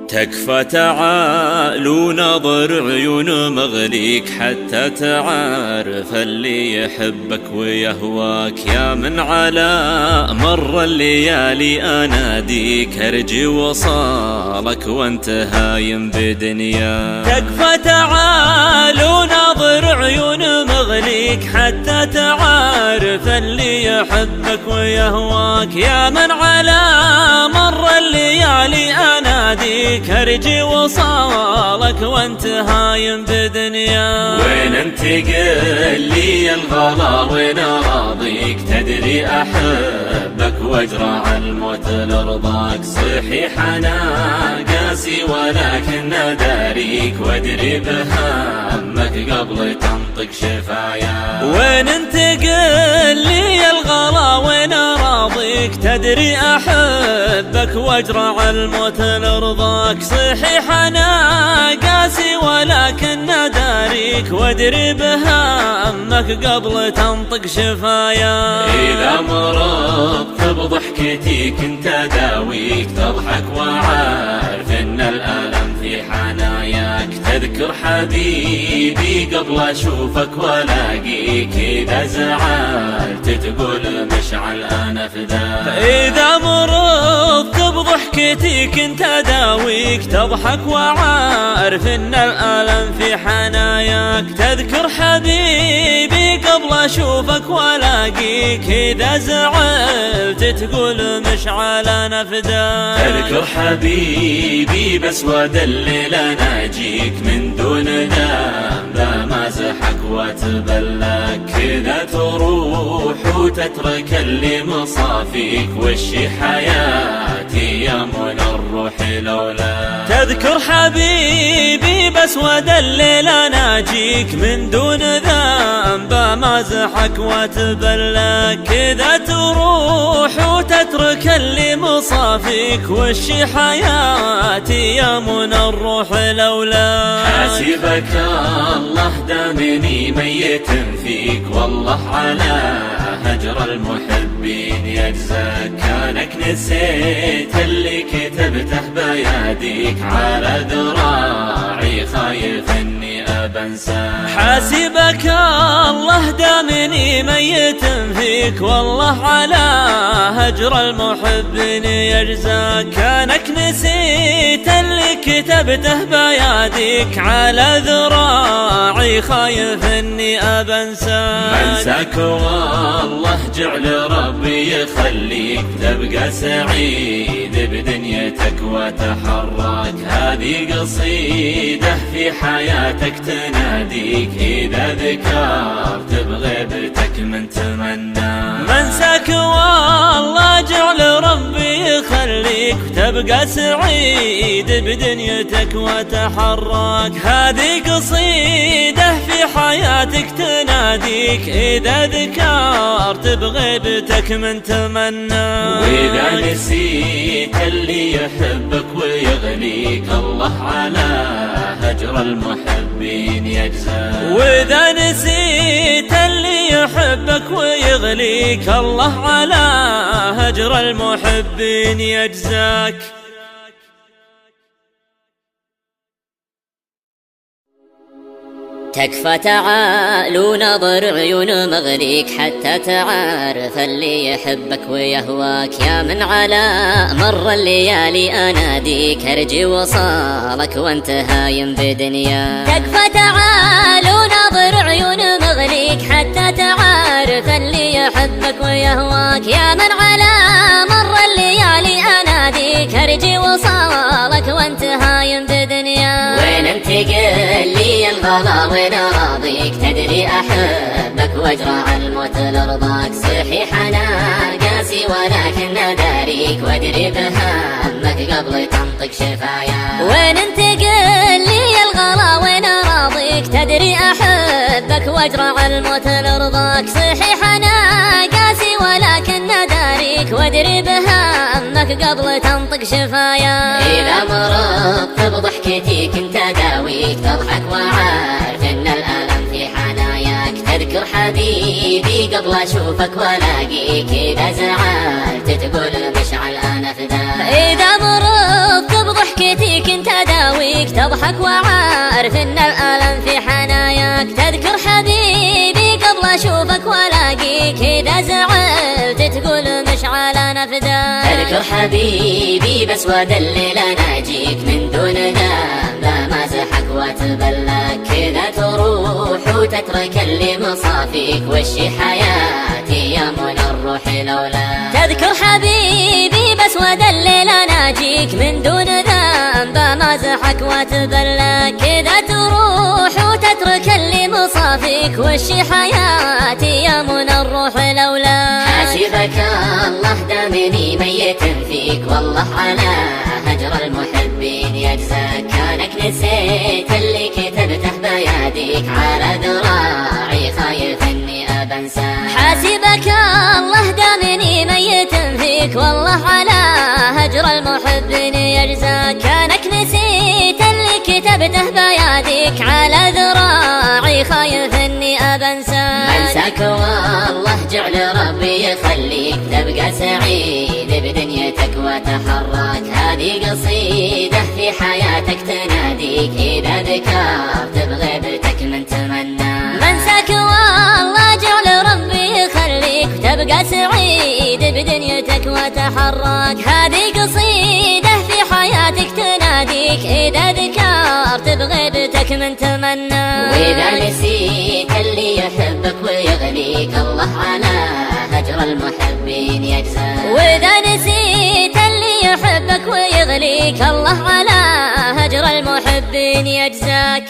تكفى تعال ونظر عيون مغليك حتى تعرف اللي يحبك ويهواك. يا من على مر الليالي اناديك ارجي وصالك وانت هايم بدنيا. تكفى تعال ونظر عيون مغليك حتى تعرف اللي يحبك ويهواك. يا من على مر الليالي اناديك ارجي وصالك وانت هايم بدنيا. وين انت قل لي الغلا وين اراضيك؟ تدري احبك واجرع الموت لرضاك. صحيح انا قاسي ولكن اداريك وادري بهمك قبل تنطق شفايا. وين انت قل لي الغلا وين اراضيك؟ تدري احبك واجرع الموت لرضاك. صحيح انا قاسي ولكن اداريك وادري بهمك قبل تنطق شفايا. اذا مرضت بضحكتي كنت اداويك تضحك وعارف ان الالم في حناياك. تذكر حبيبي قبل اشوفك والاقيك اذا زعلت تقول مشعل انا فداك. اذا مرضت بضحكتي كنت اداويك تضحك وعارف ان الالم في حناياك. تذكر حبيبي قبل اشوفك والاقيك اذا زعلت تقول مشعل انا فداك. تذكر حبيبي بس ودلل اناجيك من دون ذنب مازحك واتبلاك. كذا تروح وتترك اللي مصافيك وشي حياتي يا من الروح لولاك. تذكر حبيبي بس ودلل اناجيك من دون ذنب مازحك واتبلاك. كذا تروح وتترك اللي مصافيك وشي حياتي يا من الروح لولاك. حاسبك الله دامني ميت فيك والله على هجر المحبين يجزاك. كانك نسيت اللي كتبته بياديك على ذراعي خايف اني ابنساك. حاسبك الله دامني ميت فيك والله على هجر المحبين يجزاك. كانك نسيت اللي كتبته بياديك على ذراعي خايف اني ابنساك. منساك والله جعل ربي يخليك تبقى سعيد بدنيتك وتحرك. هذه قصيدة في حياتك تناديك اذا ذكرت بغيبتك من تمنى. منساك والله جعل ربي يخليك تبقى سعيد بدنيتك وتحرك. هذه قصيدة في حياتك تناديك اذا ذكرت بغيبتك من تمنى. واذا نسيت اللي يحبك ويغليك الله على هجر المحبين يجزاك. واذا نسيت اللي يحبك ويغليك الله على هجر المحبين يجزاك. تكفى تعال ونظر عيون مغليك حتى تعرف اللي يحبك ويهواك. يا من على مر الليالي اناديك ارجي وصالك وانت هايم بدنيا. تكفى تعال ونظر عيون مغليك حتى تعرف اللي يحبك ويهواك. يا من على مر الليالي اناديك ارجي وصالك وانت هايم بدنيا. وين انت قل لي الغلا وين اراضيك؟ تدري احبك واجرع الموت لرضاك. صحيح انا قاسي ولكن اداريك وادري بهمك قبل تنطق شفايا. وين انت قل لي الغلا وين اراضيك؟ تدري احبك واجرع الموت لرضاك. صحيح انا قاسي ولكن اداريك وادري بهمك قبل تنطق شفايا. اذا مرضت بضحكتي كنت اداويك تضحك وعارف ان الالم في حناياك. تذكر حبيبي قبل اشوفك والاقيك اذا زعلت تقول مشعل انا فداك. اذا مرضت بضحكتي كنت يداويك، تضحك وعارف ان الألم في حناياك. تذكر حبيبي قبل اشوفك والاقيك، اذا زعلت تقول مشعل نفداك. تذكر حبيبي بس ودلل اناجيك، من دون ذنب مازحك واتبلاك. كذا تروح وتترك اللي مصافيك، وشي حياتي يا منى الروح لولاك. تذكر حبيبي بس ودلل اناجيك، من دون ذنب مازحك واتبلاك. كذا تروح وتترك اللي مصافيك، وشي حياتي يا منى الروح لولاك. حاسبك الله دامني ميت فيك، والله على هجر المحبين يجزاك. كانك نسيت اللي كتبته بيديك، على ذراعي خايف اني ابنساك. حاسبك الله دامني ميت فيك، والله على هجر المحبين يجزاك. كانك نسيت اللي كتبته بيديك، على ذراعي خايف اني ابنساك. منساك والله جعل ربي يخليك، تبقى سعيد بدنيتك وتحرك. هذه قصيدة في حياتك تناديك، إذا ذكرت بغيبتك من تمنى. منساك والله جعل ربي يخليك، تبقى سعيد بدنيتك وتحرك. هذه قصيدة في حياتك تناديك، إذا ذكرت بغيبتك من تمنى. وإذا نسيت اللي يحبك ويغليك، الله على هجر المحبين يجزاك. وإذا نسيت اللي يحبك ويغليك، الله على هجر المحبين يجزاك.